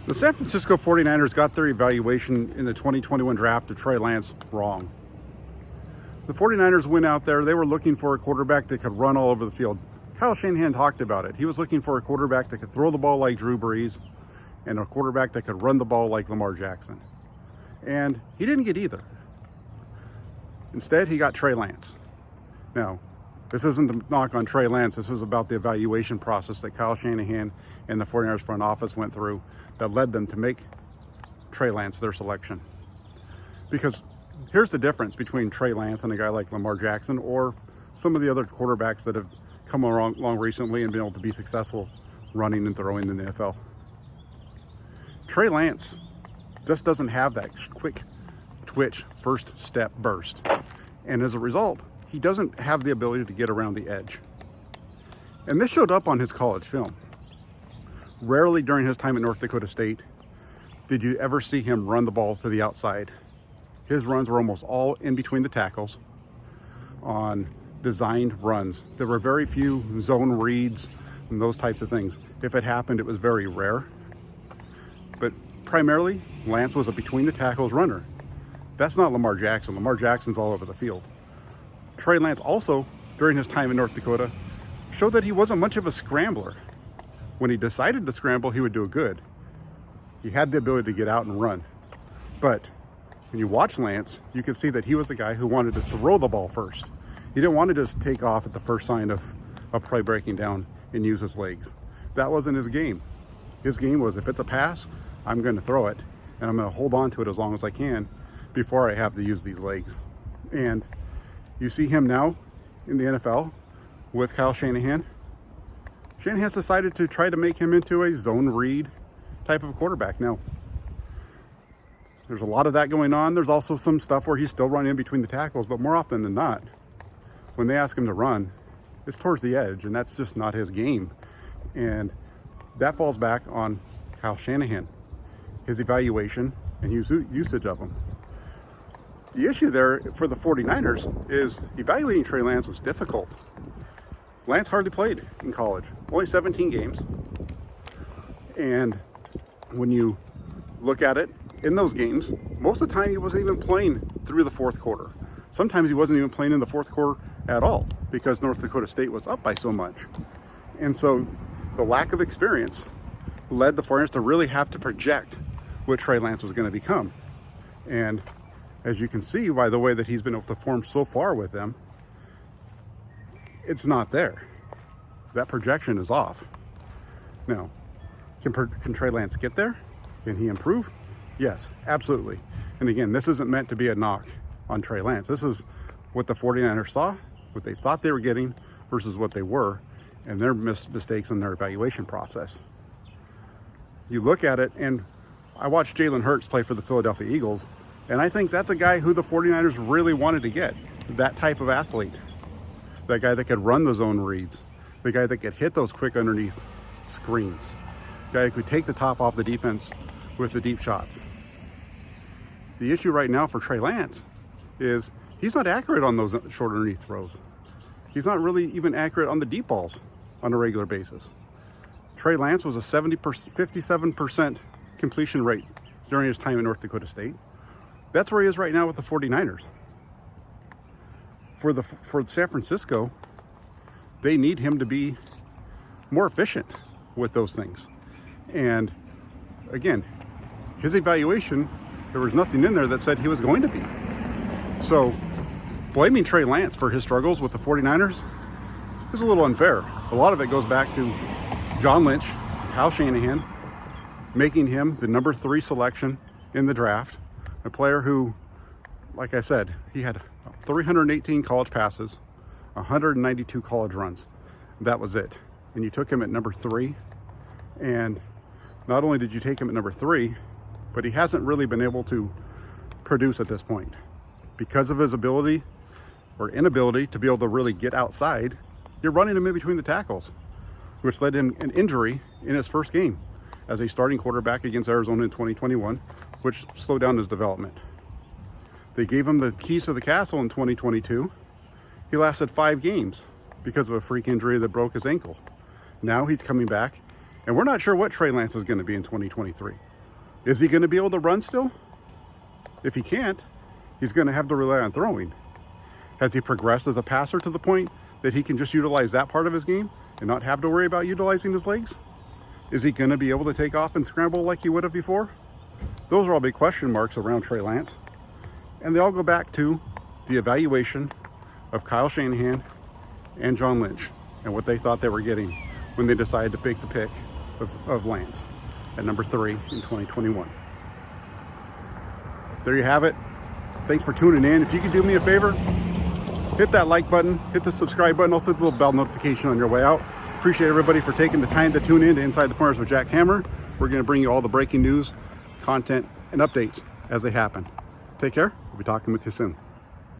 The San Francisco 49ers got their evaluation in the 2021 draft of Trey Lance wrong. The 49ers went out there, they were looking for a quarterback that could run all over the field. Kyle Shanahan talked about it. He was looking for a quarterback that could throw the ball like Drew Brees and a quarterback that could run the ball like Lamar Jackson. And he didn't get either. Instead, he got Trey Lance. Now, this isn't a knock on Trey Lance. This is about the evaluation process that Kyle Shanahan and the 49ers front office went through that led them to make Trey Lance their selection. Because here's the difference between Trey Lance and a guy like Lamar Jackson or some of the other quarterbacks that have come along recently and been able to be successful running and throwing in the NFL. Trey Lance just doesn't have that quick twitch first step burst. And as a result, he doesn't have the ability to get around the edge. And this showed up on his college film. Rarely during his time at North Dakota State did you ever see him run the ball to the outside. His runs were almost all in between the tackles on designed runs. There were very few zone reads and those types of things. If it happened, it was very rare. But primarily, Lance was a between the tackles runner. That's not Lamar Jackson. Lamar Jackson's all over the field. Trey Lance also, during his time in North Dakota, showed that he wasn't much of a scrambler. When he decided to scramble, he would do it good. He had the ability to get out and run. But when you watch Lance, you can see that he was the guy who wanted to throw the ball first. He didn't want to just take off at the first sign of a play breaking down and use his legs. That wasn't his game. His game was, if it's a pass, I'm going to throw it, and I'm going to hold on to it as long as I can before I have to use these legs. And you see him now in the NFL with Kyle Shanahan. Shanahan's decided to try to make him into a zone read type of quarterback. Now, there's a lot of that going on. There's also some stuff where he's still running in between the tackles, but more often than not, when they ask him to run, it's towards the edge, and that's just not his game. And that falls back on Kyle Shanahan, his evaluation and usage of him. The issue there for the 49ers is evaluating Trey Lance was difficult. Lance hardly played in college, only 17 games. And when you look at it, in those games, most of the time he wasn't even playing through the fourth quarter. Sometimes he wasn't even playing in the fourth quarter at all because North Dakota State was up by so much. And so the lack of experience led the 49ers to really have to project what Trey Lance was going to become. And as you can see by the way that he's been able to perform so far with them, it's not there. That projection is off. Now, can Trey Lance get there? Can he improve? Yes, absolutely. And again, this isn't meant to be a knock on Trey Lance. This is what the 49ers saw, what they thought they were getting versus what they were, and their mistakes in their evaluation process. You look at it, and I watched Jalen Hurts play for the Philadelphia Eagles, and I think that's a guy who the 49ers really wanted to get, that type of athlete. That guy that could run the zone reads, the guy that could hit those quick underneath screens, the guy who could take the top off the defense with the deep shots. The issue right now for Trey Lance is he's not accurate on those short underneath throws. He's not really even accurate on the deep balls on a regular basis. Trey Lance was a 57% completion rate during his time in North Dakota State. That's where he is right now with the 49ers. For San Francisco, they need him to be more efficient with those things. And again, his evaluation, there was nothing in there that said he was going to be. So blaming Trey Lance for his struggles with the 49ers is a little unfair. A lot of it goes back to John Lynch, Kyle Shanahan, making him the number 3 selection in the draft. A player who, like I said, he had 318 college passes, 192 college runs. That was it. And you took him at number 3. And not only did you take him at number 3, but he hasn't really been able to produce at this point. Because of his ability or inability to be able to really get outside, you're running him in between the tackles, which led him an injury in his first game as a starting quarterback against Arizona in 2021, which slowed down his development. They gave him the keys to the castle in 2022. He lasted 5 games because of a freak injury that broke his ankle. Now he's coming back, and we're not sure what Trey Lance is going to be in 2023. Is he going to be able to run still? If he can't, he's going to have to rely on throwing. Has he progressed as a passer to the point that he can just utilize that part of his game and not have to worry about utilizing his legs? Is he going to be able to take off and scramble like he would have before? Those are all big question marks around Trey Lance. And they all go back to the evaluation of Kyle Shanahan and John Lynch and what they thought they were getting when they decided to pick the pick of Lance at number 3 in 2021. There you have it. Thanks for tuning in. If you could do me a favor, hit that like button, hit the subscribe button, also hit the little bell notification on your way out. Appreciate everybody for taking the time to tune in to Inside the Corners with Jack Hammer. We're going to bring you all the breaking news, content, and updates as they happen. Take care. We'll be talking with you soon.